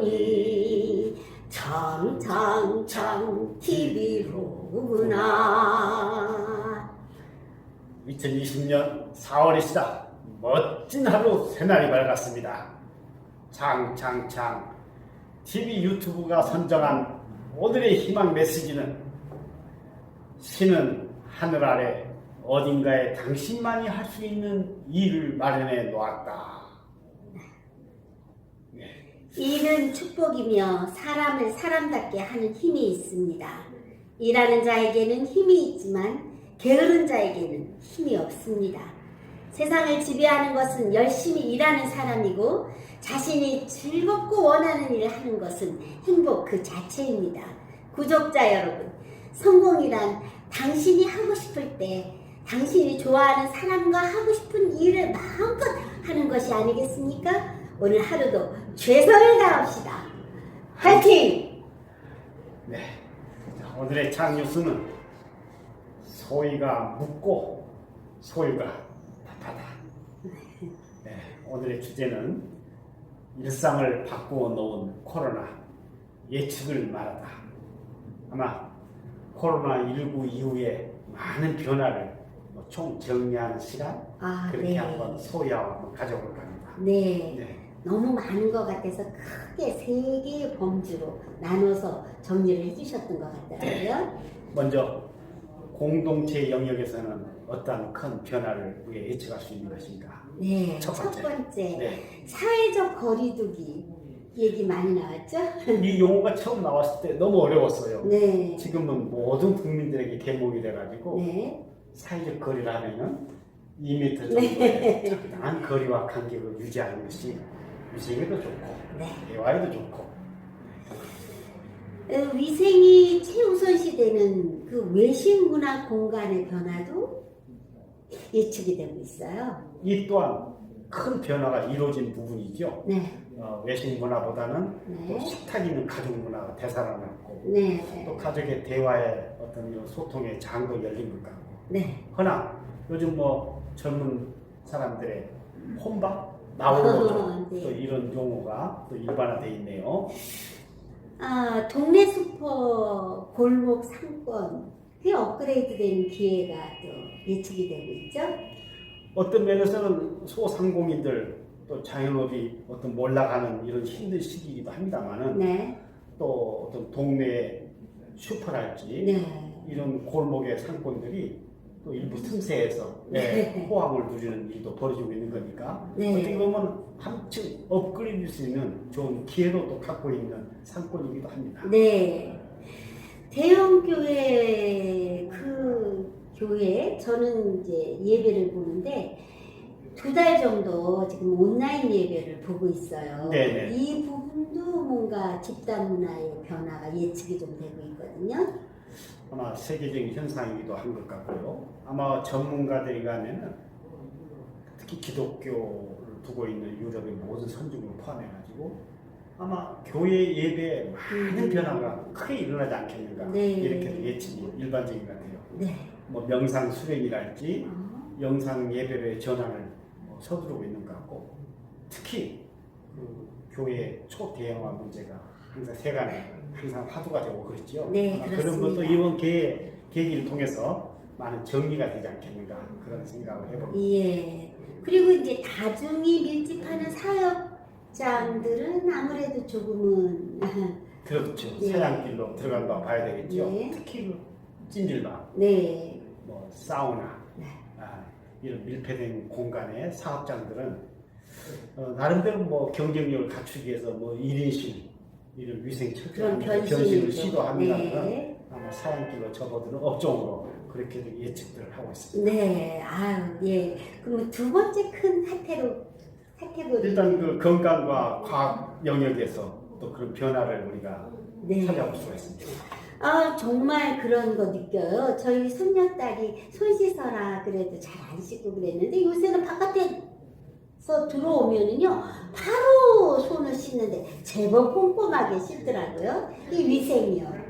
보니 창창창 TV로구나. 2020년 4월이시다. 멋진 하루 새날이 밝았습니다. 창창창 TV 유튜브가 선정한 오늘의 희망 메시지는 신은 하늘 아래 어딘가에 당신만이 할 수 있는 일을 마련해 놓았다. 일은 축복이며 사람을 사람답게 하는 힘이 있습니다. 일하는 자에게는 힘이 있지만 게으른 자에게는 힘이 없습니다. 세상을 지배하는 것은 열심히 일하는 사람이고 자신이 즐겁고 원하는 일을 하는 것은 행복 그 자체입니다. 구독자 여러분, 성공이란 당신이 하고 싶을 때 당신이 좋아하는 사람과 하고 싶은 일을 마음껏 하는 것이 아니겠습니까? 오늘 하루도 최선을 다합시다. 화이팅! 네. 자, 오늘의 창 뉴스는 소희가 묻고 소유가 답하다. 네, 오늘의 주제는 일상을 바꾸어 놓은 코로나 예측을 말하다. 아마 코로나19 이후에 많은 변화를 총 정리하는 시간 그렇게 네. 한번 소희와 한번 가져볼까 합니다. 네. 네. 너무 많은 것 같아서 크게 세 개의 범주로 나눠서 정리를 해주셨던 것 같더라고요. 먼저 공동체 영역에서는 어떤 큰 변화를 우리가 예측할 수 있는 것인가? 네, 첫 첫 번째. 번째 네. 사회적 거리두기 얘기 많이 나왔죠? 이 용어가 처음 나왔을 때 너무 어려웠어요. 네. 지금은 모든 국민들에게 개목이 돼가지고 네. 사회적 거리를 하면은 2m 정도의 적당한 거리와 간격을 유지하는 것이 위생에도 좋고 네. 대화에도 좋고. 위생이 최우선시되는 그 외식 문화 공간의 변화도 예측이 되고 있어요. 이 또한 큰 변화가 이루어진 부분이죠. 네. 외식 문화보다는 네. 또 식탁 있는 가족 문화가 되살아났고 네. 또 가족의 대화의 어떤 이런 소통의 장도 열린 것 같고. 네. 허나 요즘 뭐 젊은 사람들의 혼밥 나홀로도 네. 또 이런 용어가 또 일반화되어 있네요. 동네 슈퍼 골목 상권 그 업그레이드된 기회가 또 예측이 되고 있죠. 어떤 면에서는 소상공인들 또 자영업이 어떤 몰락하는 이런 힘든 시기이기도 합니다만은 네. 또 어떤 동네 슈퍼랄지 네. 이런 골목의 상권들이 또 일부 틈새에서 네. 호황을 누리는 일도 벌어지고 있는 거니까 네. 어떻게 보면 한층 업그레이드할 수 있는 좋은 기회도 또 갖고 있는 상권이기도 합니다. 네. 대형 교회 그 교회 저는 이제 예배를 보는데 2달 정도 지금 온라인 예배를 보고 있어요. 네네. 이 부분도 뭔가 집단 문화의 변화가 예측이 좀 되고 있거든요. 아마 세계적인 현상이기도 한 것 같고요. 아마 전문가들이 가면은 특히 기독교를 두고 있는 유럽의 모든 선진국을 포함해가지고 아마 교회 예배에 많은 변화가 크게 일어나지 않겠는가 네. 이렇게 예측이 일반적인 것 같아요. 네. 뭐 명상 수련이랄지 영상 예배의 전환을 서두르고 있는 것 같고 특히 그 교회 초대형화 문제가 항상 세간에 항상 화두가 되고 그랬죠. 네, 그런 것도 그렇습니다. 이번 계기를 통해서 많은 정리가 되지 않겠는가 그런 생각을 해봅니다. 예. 그리고 이제 다중이 밀집하는 사역장들은 아무래도 조금은 그렇죠. 네. 사양길로 들어간다고 봐야 되겠죠. 네. 특히 그 찜질방, 네. 뭐 사우나 네. 이런 밀폐된 공간의 사업장들은 나름대로 뭐 경쟁력을 갖추기 위해서 뭐 1인실 이런 위생 그런 철저한 변신을 변신을 시도합니다만 네. 아마 사양길로 접어드는 업종으로 그렇게 예측들을 하고 있습니다. 네. 예. 그럼 두 번째 큰 카테고리. 일단 그 건강과 과학 영역에서 또 그런 변화를 우리가 네. 찾아볼 수가 있습니다. 정말 그런 거 느껴요. 저희 손녀딸이 손 씻어라 그래도 잘 안 씻고 그랬는데 요새는 바깥에서 들어오면은요 바로 손을 씻는데 제법 꼼꼼하게 씻더라고요. 이 위생이요.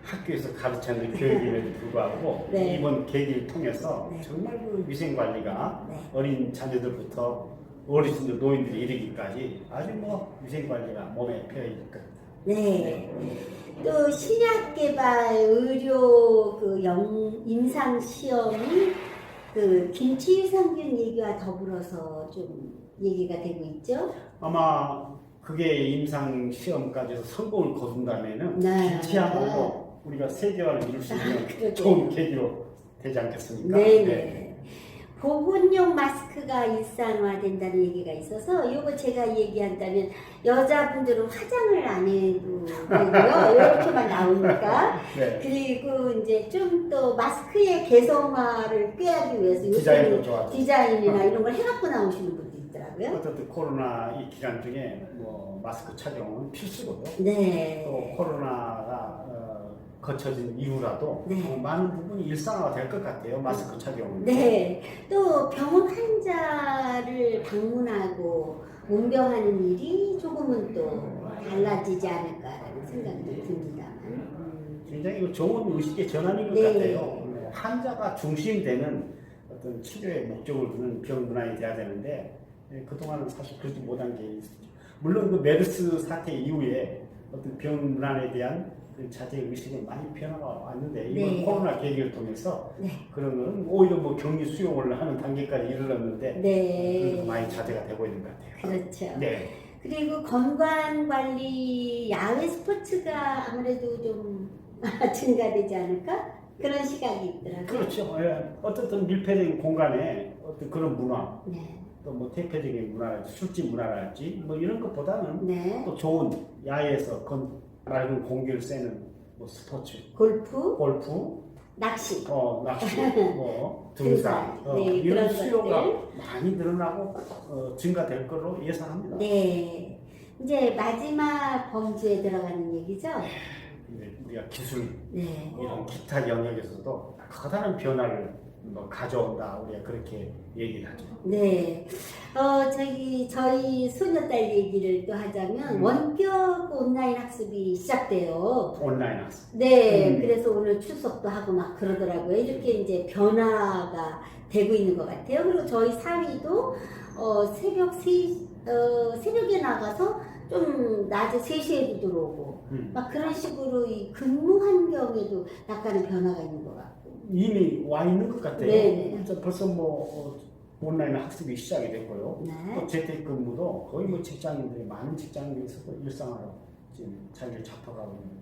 학교에서 가르치는 교육임에도 불구하고 네. 이번 계기를 통해서 네. 정말 그 위생 관리가 네. 어린 자녀들부터 어르신들, 노인들이 이르기까지 아주 뭐 위생관리가 몸에 배어있거든요. 네. 또 신약개발 의료 임상 시험이 김치유산균 얘기와 더불어서 좀 얘기가 되고 있죠. 아마 그게 임상 시험까지 성공을 거둔다면은 네. 김치하고 우리가 세계화를 이룰 수 있는 그러게요. 좋은 계기로 되지 않겠습니까? 네네. 보건용 마스크가 일상화된다는 얘기가 있어서 이거 제가 얘기한다면 여자분들은 화장을 안 해도 되고요. 이렇게만 나오니까. 네. 그리고 이제 좀 더 마스크의 개성화를 꾀하기 위해서 디자인도 요새는 좋아져. 디자인이나 이런 걸 해갖고 나오시는 분도 있더라고요. 어쨌든 코로나 이 기간 중에 뭐 마스크 착용은 필수고요. 네. 또 코로나가 거쳐진 이후라도 네. 많은 부분이 일상화가 될 것 같아요. 마스크 착용은. 네. 또 병원 환자를 방문하고 문병하는 일이 조금은 또 달라지지 않을까라는 생각이 듭니다만. 굉장히 이거 좋은 의식의 전환인 것 네. 같아요. 환자가 중심되는 어떤 치료의 목적을 두는 병 문화에 돼야 되는데 그동안은 사실 그러지 못한 게 있었죠. 물론 그 메르스 사태 이후에 어떤 병 문화에 대한 그 자제 의식은 많이 변화가 왔는데 이번 네. 코로나 계기를 통해서 네. 그런 거는 오히려 뭐 격리 수용을 하는 단계까지 이르렀는데 네. 그래도 많이 자제가 되고 있는 것 같아요. 그렇죠. 네. 그리고 건강관리, 야외 스포츠가 아무래도 좀 증가되지 않을까? 그런 시각이 있더라고요. 그렇죠. 예. 어쨌든 밀폐된 공간에 어떤 그런 문화, 네. 또 뭐 대표적인 문화랄지 술집 문화랄지 뭐 이런 것보다는 네. 또 좋은 야외에서 맑은 공기를 쐬는 뭐 스포츠, 골프, 골프, 낚시. 낚시, 뭐 등산, 등산. 네, 이런 그런 수요가 것들. 많이 늘어나고 증가될 걸로 예상합니다. 네. 이제 마지막 범주에 들어가는 얘기죠. 이제 우리가 기술 네. 이런 기타 영역에서도 커다란 변화를 뭐 가져온다 우리가 그렇게 얘기를 하죠. 네. 저희 소녀딸 얘기를 또 하자면 원격 온라인 학습이 시작돼요. 온라인 학습. 네. 그래서 오늘 출석도 하고 막 그러더라고요. 이렇게 이제 변화가 되고 있는 것 같아요. 그리고 저희 사위도 새벽에 나가서 좀 낮에 3시에도 들어오고 막 그런 식으로 이 근무 환경에도 약간의 변화가 있는 것 같고. 이미 와 있는 것 같아요. 네네. 그래서 벌써 뭐 온라인 학습이 시작이 됐고요. 네. 또 재택근무도 거의 뭐 직장인들이 많은 직장인에서도 일상화로 지금 자리를 잡혀가고 있는.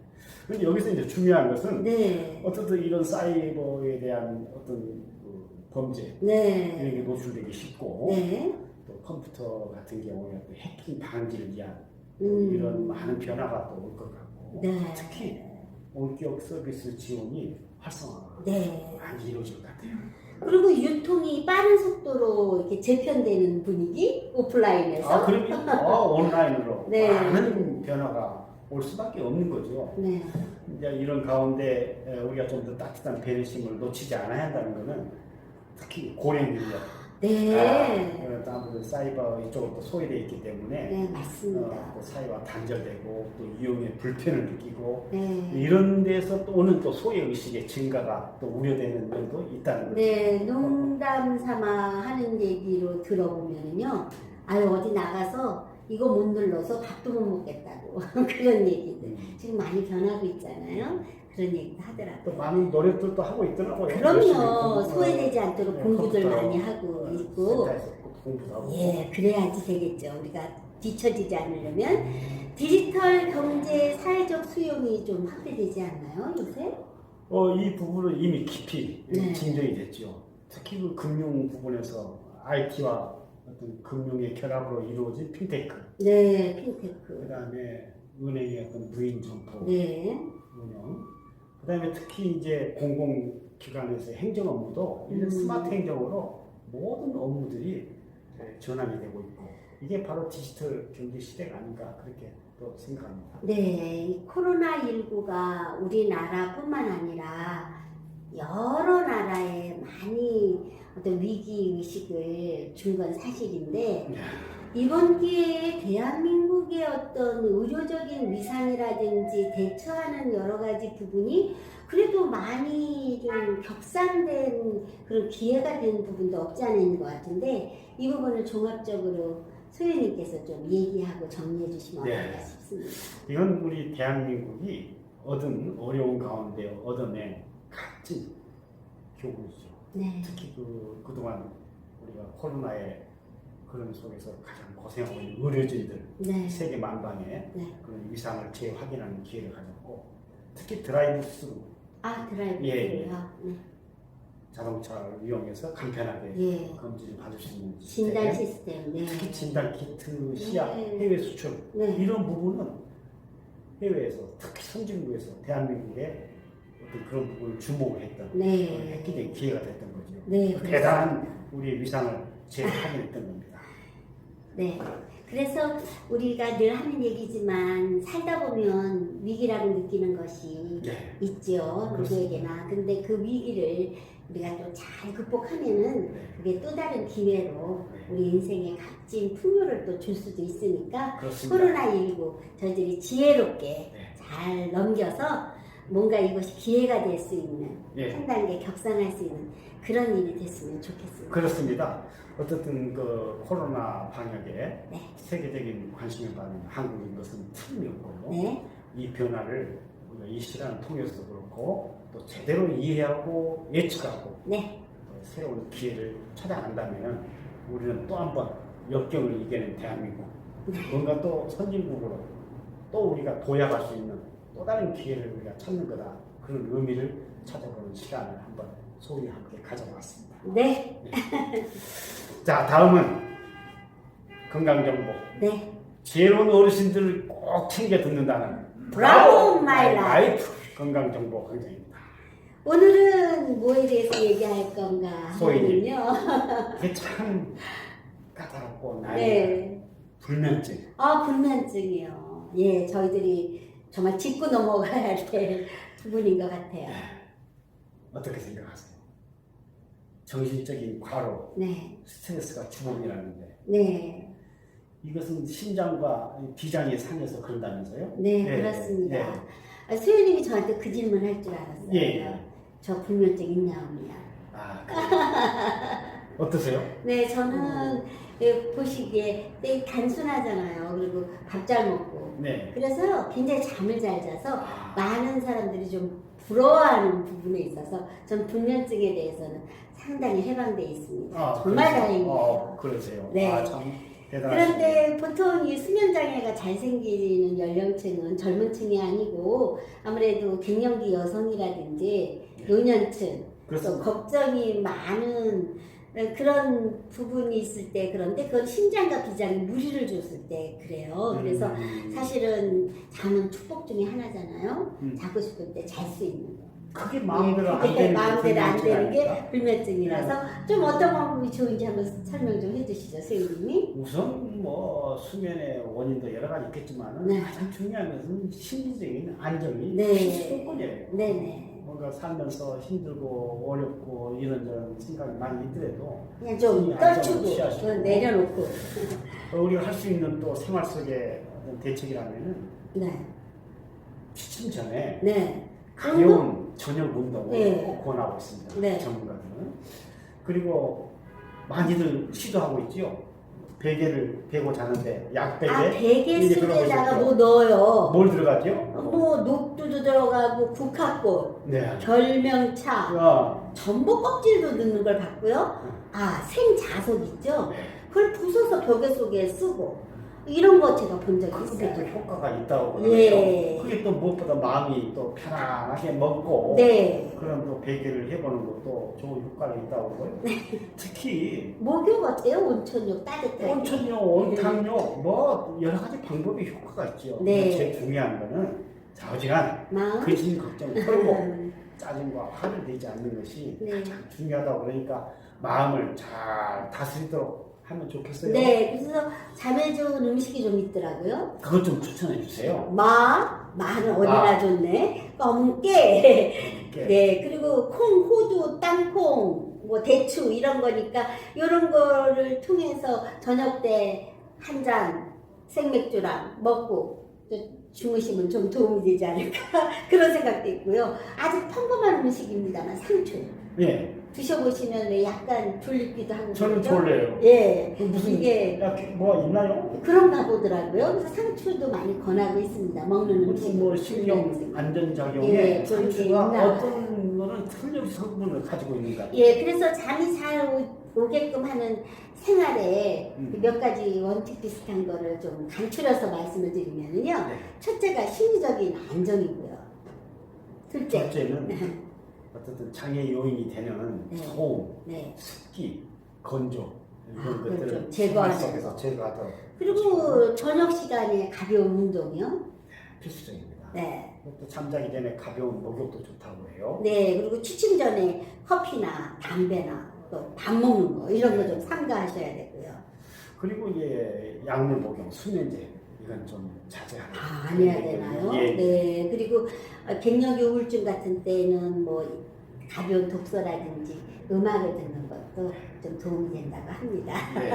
그런데 여기서 이제 중요한 것은 네. 어쨌든 이런 사이버에 대한 어떤 그 범죄 네. 이런 게 노출되기 쉽고 네. 또 컴퓨터 같은 경우에 또 해킹 방지를 위한 음. 이런 많은 변화가 또 올 것 같고 네. 특히 원격 서비스 지원이 활성화가 네. 많이 이루어질 것 같아요. 그리고 유통이 빠른 속도로 이렇게 재편되는 분위기? 오프라인에서. 그러면 온라인으로 네. 많은 변화가 올 수밖에 없는 거죠. 네. 이제 이런 가운데 우리가 좀 더 따뜻한 배려심을 놓치지 않아야 한다는 것은 특히 고령 인력, 네. 아무래도 사이버 이쪽으로 또 소외되어 있기 때문에 네, 맞습니다. 또 사회와 단절되고 또 이용에 불편을 느끼고 네. 이런 데서 또 오는 또 소외 의식의 증가가 또 우려되는 면도 있다는 거죠. 네, 농담 삼아 하는 얘기로 들어보면요. 아유, 어디 나가서 이거 못 눌러서 밥도 못 먹겠다고. 그런 얘기들. 지금 많이 변하고 있잖아요. 그런 얘기도 하더라고요. 또 많은 노력들도 하고 있더라고요. 그럼요. 소외되지 않도록 공부들 컴퓨터, 많이 하고 있고. 센터에서 공부도 하고. 예, 그래야지 되겠죠. 우리가 뒤처지지 않으려면. 디지털 경제 사회적 수용이 좀 확대되지 않나요, 요새? 이 부분은 이미 깊이 네. 진전이 됐죠. 특히 그 금융 부분에서 IT와 어떤 금융의 결합으로 이루어진 핀테크, 네, 핀테크. 그다음에 은행의 어떤 무인 점포 네. 운영, 그다음에 특히 이제 공공기관에서의 행정 업무도 이제 스마트 행정으로 모든 업무들이 전환이 되고 있고 이게 바로 디지털 경제 시대가 아닌가 그렇게 또 생각합니다. 네, 이 코로나19가 우리나라뿐만 아니라 여러 나라에 많이 어떤 위기 의식을 준 건 사실인데 이번 기회에 대한민국의 어떤 의료적인 위상이라든지 대처하는 여러 가지 부분이 그래도 많이 좀 격상된 그런 기회가 된 부분도 없지 않아 있는 것 같은데 이 부분을 종합적으로 소연님께서 좀 얘기하고 정리해 주시면 네. 어떨까 싶습니다. 이건 우리 대한민국이 얻은 어려운 가운데 얻어낸 값진 교훈이죠. 네. 특히 그동안 우리가 코로나의 그런 속에서 가장 고생하고 있는 의료진들 네. 세계 만방에 네. 그런 위상을 재확인하는 기회를 가졌고 특히 드라이브 스루 아 드라이브요. 예. 네. 자동차를 이용해서 간편하게 예. 검진을 받을 수 있는 진단 시스템, 시스템. 네. 특히 진단 키트, 시약, 네. 해외 수출 네. 이런 부분은 해외에서 특히 선진국에서 대한민국의 어떤 그런 부분을 주목을 했던 네. 획기적인 기회가 됐던 거죠. 네. 대단한 우리의 위상을 재확인했던 겁니다. 네. 그래서 우리가 늘 하는 얘기지만 살다 보면 위기라고 느끼는 것이 네. 있죠. 누구에게나. 근데 그 위기를 우리가 또 잘 극복하면은 네. 그게 또 다른 기회로 우리 인생의 값진 풍요를 또 줄 수도 있으니까 그렇습니다. 코로나19 저희들이 지혜롭게 네. 잘 넘겨서 뭔가 이것이 기회가 될 수 있는 예. 한 단계 격상할 수 있는 그런 일이 됐으면 좋겠습니다. 그렇습니다. 어쨌든 그 코로나 방역에 네. 세계적인 관심을 받는 한국인 것은 틀림없고요. 네. 이 변화를 우리가 이 시간을 통해서도 그렇고 또 제대로 이해하고 예측하고 네. 또 새로운 기회를 찾아간다면 우리는 또 한 번 역경을 이겨낸 대한민국 뭔가 또 선진국으로 또 우리가 도약할 수 있는 또 다른 기회를 우리가 찾는 거다 그런 의미를 찾아보는 시간을 한번 소위 함께 가져봤습니다. 네. 자 다음은 건강정보 네. 지혜로운 어르신들을 꼭 챙겨 듣는다는 브라보 마이 라이프 건강정보 강좌입니다. 오늘은 뭐에 대해서 얘기할 건가 소위님. 하면요. 이게 참 까다롭고 난이 네. 불면증. 아 불면증이요. 예, 저희들이 정말 짚고 넘어가야 될 부분인 것 같아요. 어떻게 생각하세요? 정신적인 과로, 네. 스트레스가 주범이라는데 네. 이것은 심장과 비장이 상해서 그런다면서요? 네, 네, 그렇습니다. 네. 아, 수현님이 저한테 그 질문 할 줄 알았어요. 예. 저 불면증 있냐옵니다. 아, 그래요? 어떠세요? 네, 저는 보시기에 되게 단순하잖아요. 그리고 밥 잘 먹고. 네. 그래서 굉장히 잠을 잘 자서 많은 사람들이 좀 부러워하는 부분에 있어서 전 불면증에 대해서는 상당히 해방돼 있습니다. 정말 그러세요? 다행이에요. 그러세요. 네. 아, 참 대단하시네요. 그런데 보통 이 수면장애가 잘 생기는 연령층은 젊은 층이 아니고 아무래도 갱년기 여성이라든지 노년층 또 그렇습니다. 걱정이 많은 그런 부분이 있을 때 그런데 그건 심장과 비장이 무리를 줬을 때 그래요. 그래서 사실은 잠은 축복 중에 하나잖아요. 자고 싶을 때 잘 수 있는 거. 그게 마음대로 안 그게 되는 게 마음대로 안 되는 게 불면증 불면증이라서 좀 어떤 방법이 좋은지 한번 설명 좀 해주시죠, 선생님이. 우선 뭐 수면의 원인도 여러 가지 있겠지만 네. 가장 중요한 것은 심리적인 안정이 네. 필수조건이에요. 네네. 뭔가 살면서 힘들고 어렵고 이런저런 생각이 많이 있더라도 그냥 좀 심리 안정을 떨치고 취하시고 좀 내려놓고. 우리가 할 수 있는 또 생활 속의 어떤 대책이라면은 네. 취침 전에 네. 가벼운 저녁 운동을 네. 꼭 권하고 있습니다. 네. 전문가들은. 그리고 많이들 시도하고 있죠. 베개를 베고 자는데 약베개 아, 베개 이제 속에다가 들어보셨죠? 뭐 넣어요. 뭘 들어가죠? 뭐 녹두도 들어가고 국화꽃, 네. 결명차, 아, 전복 껍질도 넣는 걸 봤고요. 아, 생자석 있죠? 네. 그걸 부숴서 벽에 속에 쓰고 이런 거 제가 본 적이 그게 또 있어요. 효과가 있다고 그러죠. 예. 그게 또 무엇보다 마음이 또 편안하게 먹고 네. 그런 또 베개를 해보는 것도 좋은 효과가 있다고 그러고요. 특히 목욕 어때요? 온천욕 따뜻하게. 온천욕, 온탕욕 뭐 여러 가지 방법이 효과가 있죠. 네. 제일 중요한 거는 좌우지간 마음. 근심 걱정 털고 짜증과 화를 내지 않는 것이 네. 가장 중요하다고 그러니까 마음을 잘 다스리도록 하면 좋겠어요. 네, 그래서 잠에 좋은 음식이 좀 있더라고요. 그것 좀 추천해 주세요. 마는 어디나 좋네. 검은 깨. 이렇게. 네, 그리고 콩, 호두, 땅콩, 뭐 대추 이런 거니까 이런 거를 통해서 저녁 때 한 잔 생맥주랑 먹고 주무시면 좀 도움이 되지 않을까 그런 생각도 있고요. 아주 평범한 음식입니다만 상추 예. 드셔보시면 왜 약간 졸리기도 하고 저는 그러죠? 졸려요. 예, 그 무슨 이게 뭐가 있나요? 그런가 보더라고요. 그래서 상추도 많이 권하고 있습니다. 먹는 음식. 무슨 뭐 신경 안전작용에 예, 그런 게 상추가 있나. 어떤 거는 특별 성분을 가지고 있는가? 예, 그래서 잠이 잘 오게끔 하는 생활에 음. 몇 가지 원칙 비슷한 거를 좀 간추려서 말씀을 드리면은요. 네. 첫째가 심리적인 안정이고요. 둘째는 네. 어쨌든 장애 요인이 되는 네. 소음, 네. 습기, 건조 이런 아, 그걸 것들을 좀 제거하는. 생활 속에서 제거하도록 그리고 저녁 시간에 가벼운 운동이요. 필수적입니다. 네. 또 잠자기 전에 가벼운 목욕도 좋다고 해요. 네, 그리고 취침 전에 커피나 담배나 또 밥 먹는 거 이런 거 좀 삼가하셔야 되고요. 그리고 이제 약물 복용, 수면제 이건 좀 자제하는. 아, 안 해야 되나요? 예. 네, 그리고 갱년기 우울증 같은 때는 뭐 가벼운 독서라든지 음악을 듣는 것도 좀 도움이 된다고 합니다. 네.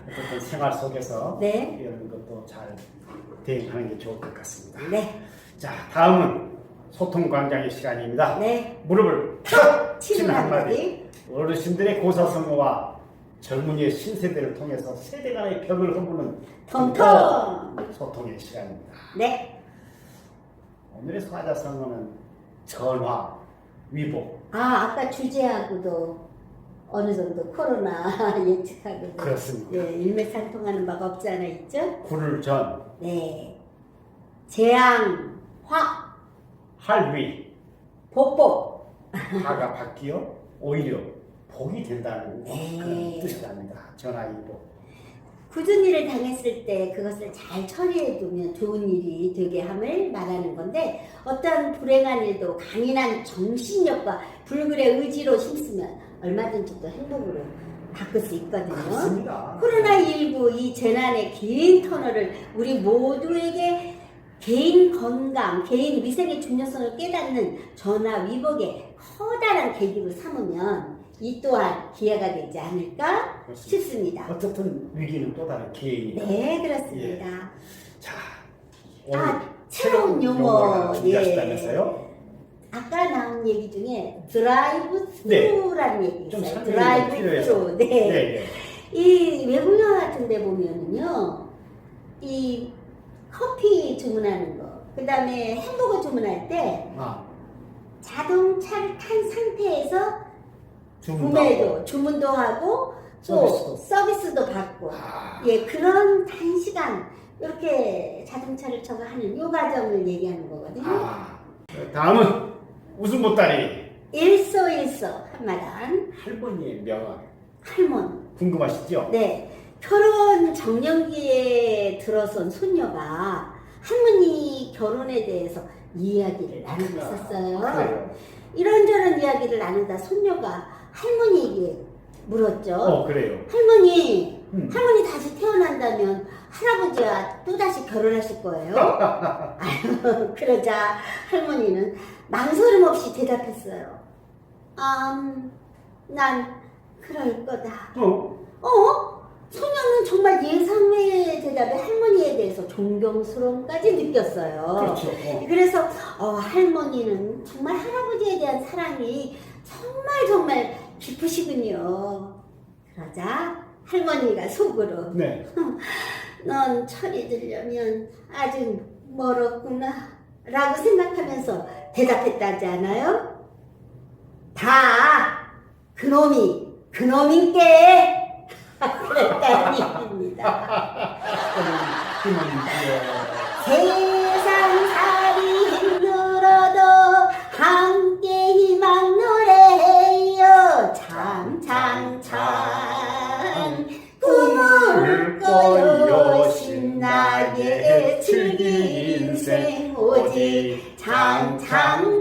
어쨌든 생활 속에서 네. 이런 것도 잘 대응하는 게 좋을 것 같습니다. 네, 자, 다음은 소통 광장의 시간입니다. 네, 무릎을 탁 치는 치는 한마디. 한마디. 어르신들의 고사성어와 젊은이의 신세대를 통해서 세대 간의 벽을 허무는 텅텅. 소통의 시간입니다. 네, 오늘의 사자성어는 전화, 위복. 아까 주제하고도 어느 정도 코로나 예측하고 그렇습니다. 예, 일맥상통하는 바가 없지 않아 있죠? 굴을 전, 네, 재앙, 화, 할위, 복복. 화가 바뀌어 오히려 복이 된다는 네. 그런 뜻이랍니다. 전화, 위복. 굳은 일을 당했을 때 그것을 잘 처리해두면 좋은 일이 되게 함을 말하는 건데 어떤 불행한 일도 강인한 정신력과 불굴의 의지로 힘쓰면 얼마든지 또 행복으로 바꿀 수 있거든요. 그렇습니다. 코로나19 이 재난의 긴 터널을 우리 모두에게 개인 건강, 개인 위생의 중요성을 깨닫는 전화 위복의 커다란 계기로 삼으면 이 또한 기회가 되지 않을까 그렇습니다. 싶습니다. 어쨌든 위기는 또 다른 기회입니다. 네, 그렇습니다. 자, 오늘 새로운 용어. 용어를 준비하셨다면서요? 아까 나온 얘기 중에 드라이브 네. 스루라는 얘기 좀 있어요. 설명이 드라이브 필요해서. 스루. 네. 네. 이 외국 영화 같은 데 보면은요. 이 커피 주문하는 거, 그 다음에 햄버거 주문할 때 아, 자동차를 탄 상태에서 주문도 주문도 하고 또 서비스도 받고 아, 예, 그런 단시간 이렇게 자동차를 저거 하는 요 과정을 얘기하는 거거든요. 다음은 웃음 보따리 일소일소 한마당 할머니의 명언 할머니. 궁금하시죠? 네, 결혼 정년기에 들어선 손녀가 할머니 결혼에 대해서 이야기를 나누고 있었어요. 그래요. 이런저런 이야기를 나누다 손녀가 할머니에게 물었죠. 그래요. 할머니, 음. 할머니 다시 태어난다면 할아버지와 또다시 결혼하실 거예요? 아유, 그러자 할머니는 망설임 없이 대답했어요. 난 그럴 거다. 소녀는 정말 예상외의 대답에 할머니에 대해서 존경스러움까지 느꼈어요. 그렇죠. 그래서 할머니는 정말 할아버지에 대한 사랑이 정말 깊으시군요. 그러자 할머니가 속으로 네. 넌 철이 들려면 아직 멀었구나 라고 생각하면서 대답했다지 않아요? 다 그놈인게 그랬다는 얘기입니다. 세상살이 힘들어도 함께 희망 노래해요. 창창창 꿈을 꿔요 신나게 즐길 인생 오직 창창